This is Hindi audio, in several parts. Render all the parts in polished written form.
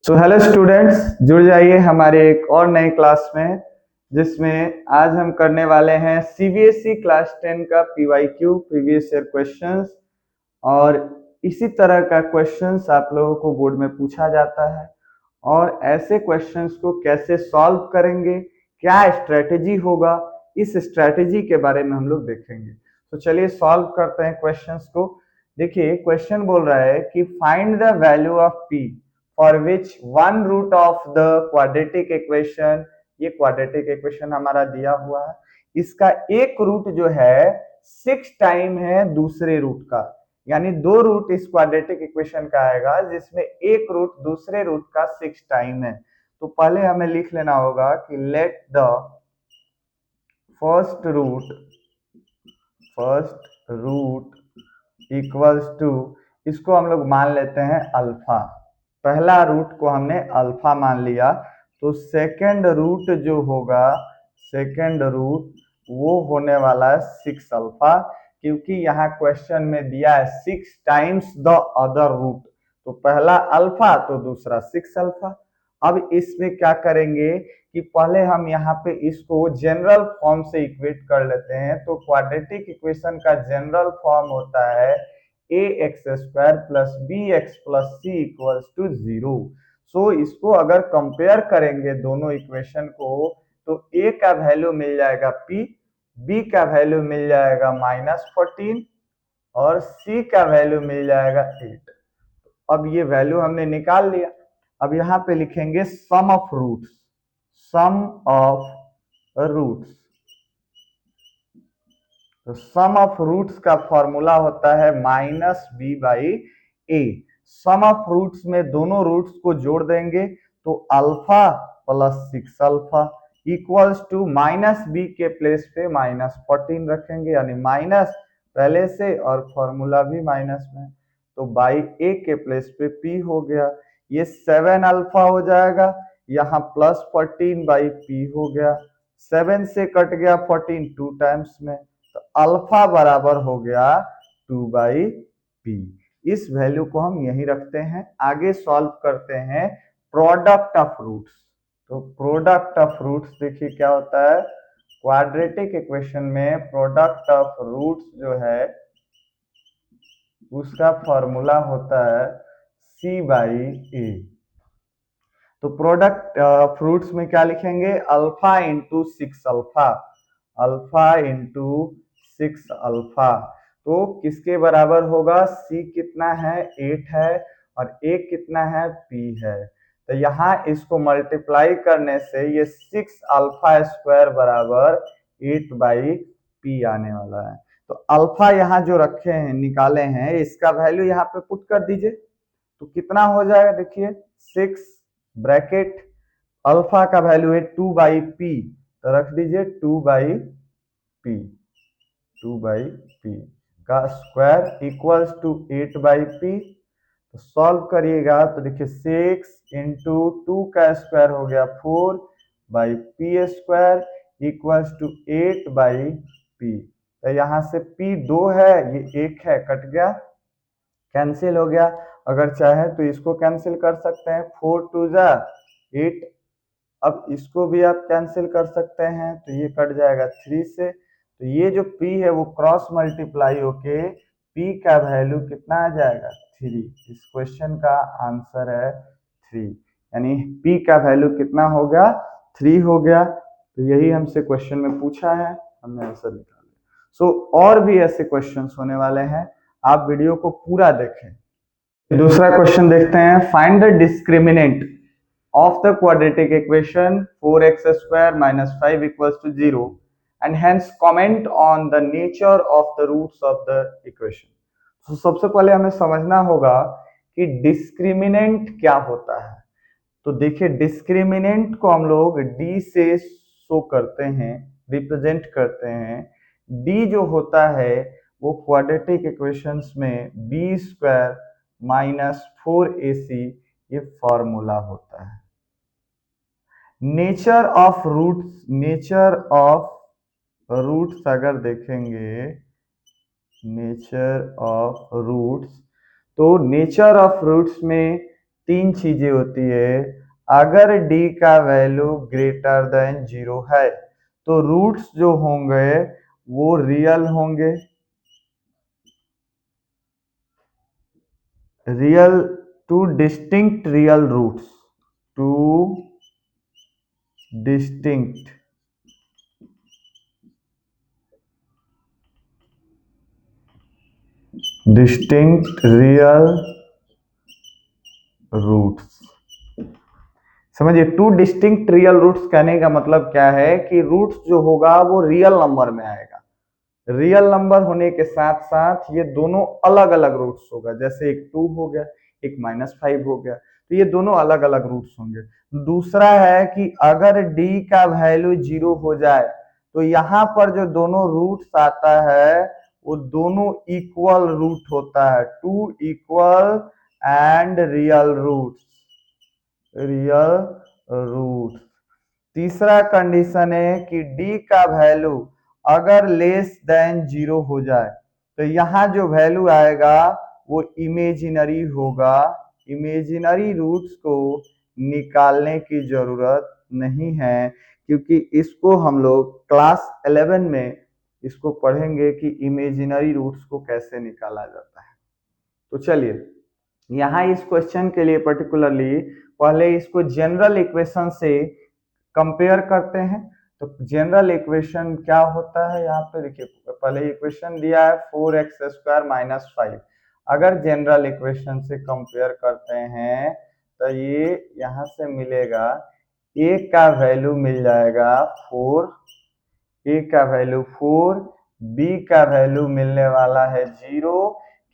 तो हेलो स्टूडेंट्स, जुड़ जाइए हमारे एक और नई क्लास में, जिसमें आज हम करने वाले हैं सीबीएसई क्लास 10 का पीवाईक्यू प्रीवियस ईयर क्वेश्चंस। और इसी तरह का क्वेश्चंस आप लोगों को बोर्ड में पूछा जाता है, और ऐसे क्वेश्चंस को कैसे सॉल्व करेंगे, क्या स्ट्रेटेजी होगा, इस स्ट्रेटेजी के बारे में हम लोग देखेंगे। तो चलिए सॉल्व करते हैं क्वेश्चंस को। देखिए क्वेश्चन बोल रहा है कि find the value of P for which one root of the quadratic equation. ये क्वाड्रेटिक इक्वेशन हमारा दिया हुआ है, इसका एक रूट जो है 6 टाइम है दूसरे रूट का, यानी दो रूट इस क्वाड्रेटिक इक्वेशन का आएगा जिसमें एक रूट दूसरे रूट का 6 टाइम है। तो पहले हमें लिख लेना होगा कि let the first root equals to, इसको हम लोग मान लेते हैं अल्फा। पहला रूट को हमने अल्फा मान लिया, तो सेकंड रूट जो होगा, सेकंड रूट वो होने वाला है 6 अल्फा, क्योंकि यहाँ क्वेश्चन में दिया है 6 टाइम्स द अदर रूट। तो पहला अल्फा तो दूसरा 6 अल्फा। अब इसमें क्या करेंगे कि पहले हम यहाँ पे इसको जनरल फॉर्म से इक्वेट कर लेते हैं। तो क्वाड्रेटिक इक्वेशन का जनरल फॉर्म होता है a x square plus b x plus c equals to 0। So इसको अगर कंपेयर करेंगे दोनों इक्वेशन को, तो ए का वैल्यू मिल जाएगा पी, बी का वैल्यू मिल जाएगा -14 और सी का वैल्यू मिल जाएगा 8। अब ये वैल्यू हमने निकाल लिया। अब यहाँ पे लिखेंगे sum of roots, sum of roots. तो सम ऑफ रूट्स का फॉर्मूला होता है -b/a। सम ऑफ रूट्स में दोनों रूट्स को जोड़ देंगे तो alpha plus 6 alpha equals to -b के प्लेस पे -14 रखेंगे, यानी माइनस पहले से और फॉर्मूला भी माइनस में। तो बाई a के प्लेस पे p हो गया, ये 7 अल्फा हो जाएगा, यहाँ +14/p हो गया। 7 से कट गया 14 टू टाइम्स में, तो अल्फा बराबर हो गया 2/p। इस वैल्यू को हम यही रखते हैं। आगे सॉल्व करते हैं प्रोडक्ट ऑफ रूट्स। तो प्रोडक्ट ऑफ रूट्स देखिए क्या होता है, क्वाड्रेटिक इक्वेशन में प्रोडक्ट ऑफ रूट्स जो है उसका फॉर्मूला होता है c/a। तो प्रोडक्ट फ्रूट्स में क्या लिखेंगे, alpha into 6 alpha, alpha into 6 alpha. तो किसके बराबर होगा, c कितना है 8 है और a कितना है p है। तो यहाँ इसको मल्टीप्लाई करने से ये 6 अल्फा स्क्वायर बराबर 8/p आने वाला है। तो अल्फा यहाँ जो रखे हैं निकाले हैं, इसका वैल्यू यहाँ पे पुट कर दीजिए तो कितना हो जाएगा, देखिए 6 ब्रैकेट अल्फा का वैल्यू है 2/p, तो रख दीजिए 2/p का स्क्वायर इक्वल्स टू 8/p। तो सॉल्व करिएगा तो देखिए 6 इंटू 2 का स्क्वायर हो गया 4/p square equals to 8/p। तो यहाँ से p 2 है, ये 1 है, कट गया, कैंसिल हो गया। अगर चाहे तो इसको कैंसिल कर सकते हैं, 4 2 जा 8। अब इसको भी आप कैंसिल कर सकते हैं, तो ये कट जाएगा 3 से। तो ये जो p है वो क्रॉस मल्टीप्लाई होके p का वैल्यू कितना आ जाएगा 3। इस क्वेश्चन का आंसर है 3, यानी p का वैल्यू कितना हो गया 3 हो गया। तो यही हमसे क्वेश्चन में पूछा है, हमने आंसर निकाल लिया। सो और भी ऐसे क्वेश्चंस होने वाले हैं, आप वीडियो को पूरा देखें। दूसरा क्वेश्चन देखते हैं, find the discriminant of the quadratic equation 4x square minus 5 equals to 0 and hence comment on the nature of the roots of the equation। तो सबसे पहले हमें समझना होगा कि डिस्क्रिमिनेंट क्या होता है। तो देखिए डिस्क्रिमिनेंट को हम लोग d से शो करते हैं, रिप्रेजेंट करते हैं। d जो होता है वो क्वाड्रेटिक इक्वेशंस में b स्क्वायर माइनस 4ac ये फॉर्मूला होता है। Nature of roots, nature of roots अगर देखेंगे, नेचर ऑफ रूट्स, तो नेचर ऑफ रूट्स में तीन चीजें होती है। अगर d का वैल्यू ग्रेटर देन 0 है तो रूट्स जो होंगे वो रियल होंगे, real two distinct real roots, two distinct real roots. समझिए, टू डिस्टिंक्ट रियल रूट्स कहने का मतलब क्या है कि रूट्स जो होगा वो रियल नंबर में आएगा। रियल नंबर होने के साथ साथ ये दोनों अलग अलग रूट्स होगा, जैसे एक 2 हो गया, एक -5 हो गया, तो ये दोनों अलग अलग रूट्स होंगे। दूसरा है कि अगर d का वैल्यू 0 हो जाए तो यहाँ पर जो दोनों रूट्स आता है वो दोनों इक्वल रूट होता है, two equal and real roots, real roots. तीसरा कंडीशन है कि d का वैल्यू अगर लेस देन 0 हो जाए तो यहाँ जो वैल्यू आएगा वो इमेजिनरी होगा। इमेजिनरी रूट्स को निकालने की जरूरत नहीं है, क्योंकि इसको हम लोग क्लास 11 में इसको पढ़ेंगे कि इमेजिनरी रूट्स को कैसे निकाला जाता है। तो चलिए यहाँ इस क्वेश्चन के लिए पर्टिकुलरली पहले इसको जनरल इक्वेशन से कंपेयर करते हैं। तो जनरल इक्वेशन क्या होता है, यहाँ पे देखिए पहले इक्वेशन दिया है 4x² - 5। अगर जनरल इक्वेशन से कंपेयर करते हैं तो ये यहाँ से मिलेगा, a का वैल्यू मिल जाएगा 4, a का वैल्यू 4, b का वैल्यू मिलने वाला है 0,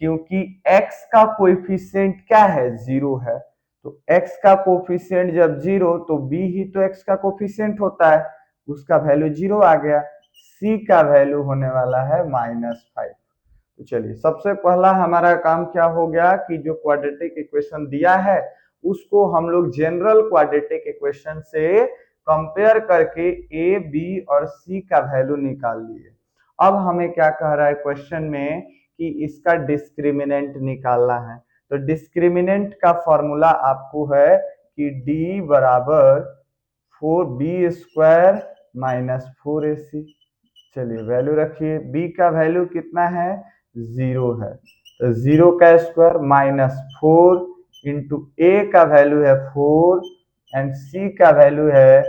क्योंकि x का कोएफिशिएंट क्या है, 0 है। तो x का कोफिशिएंट जब 0 तो b ही तो x का कोफिशिएंट होता है, उसका वैल्यू 0 आ गया। c का वैल्यू होने वाला है -5। तो चलिए सबसे पहला हमारा काम क्या हो गया कि जो क्वाड्रेटिक इक्वेशन दिया है उसको हम लोग जनरल क्वाड्रेटिक इक्वेशन से कंपेयर करके a, b और c का वैल्यू निकाल लिए। अब हमें क्या कह रहा है क्वेश्चन में कि इसका डिस्क्रिमिनेंट निकालना है। तो डिस्क्रिमिनेंट का फॉर्मूला आपको है कि d बराबर 4b² - 4ac। चलिए वैल्यू रखिए, b का वैल्यू कितना है, 0 है, तो 0 का स्क्वायर -4 इंटू a का वैल्यू है 4 एंड c का वैल्यू है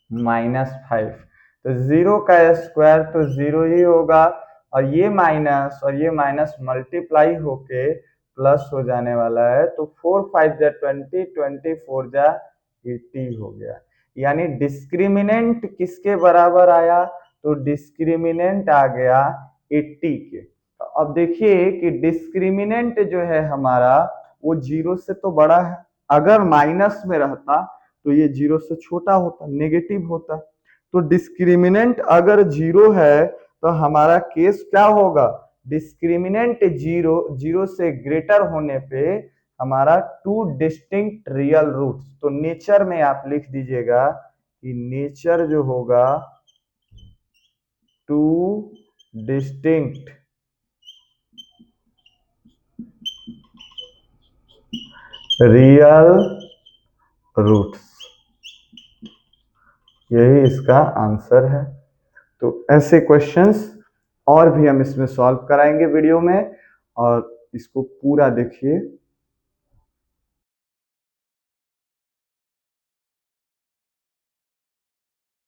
-5। तो 0 का स्क्वायर तो 0 ही होगा, और ये माइनस मल्टीप्लाई होके प्लस हो जाने वाला है। तो 4 5 जा 20, 24 जा 80 हो गया। यानी डिस्क्रिमिनेंट किसके बराबर आया, तो डिस्क्रिमिनेंट आ गया 80 के। तो अब देखिए कि डिस्क्रिमिनेंट जो है हमारा वो 0 से तो बड़ा है, अगर माइनस में रहता तो ये 0 से छोटा होता, नेगेटिव होता। तो डिस्क्रिमिनेंट अगर 0 है तो हमारा केस क्या होगा, डिस्क्रिमिनेंट 0 से ग्रेटर होने पे हमारा टू डिस्टिंक्ट रियल रूट्स। तो नेचर में आप लिख दीजिएगा कि नेचर जो होगा टू डिस्टिंक्ट रियल रूट्स, यही इसका आंसर है। तो ऐसे क्वेश्चंस और भी हम इसमें सॉल्व कराएंगे वीडियो में, और इसको पूरा देखिए।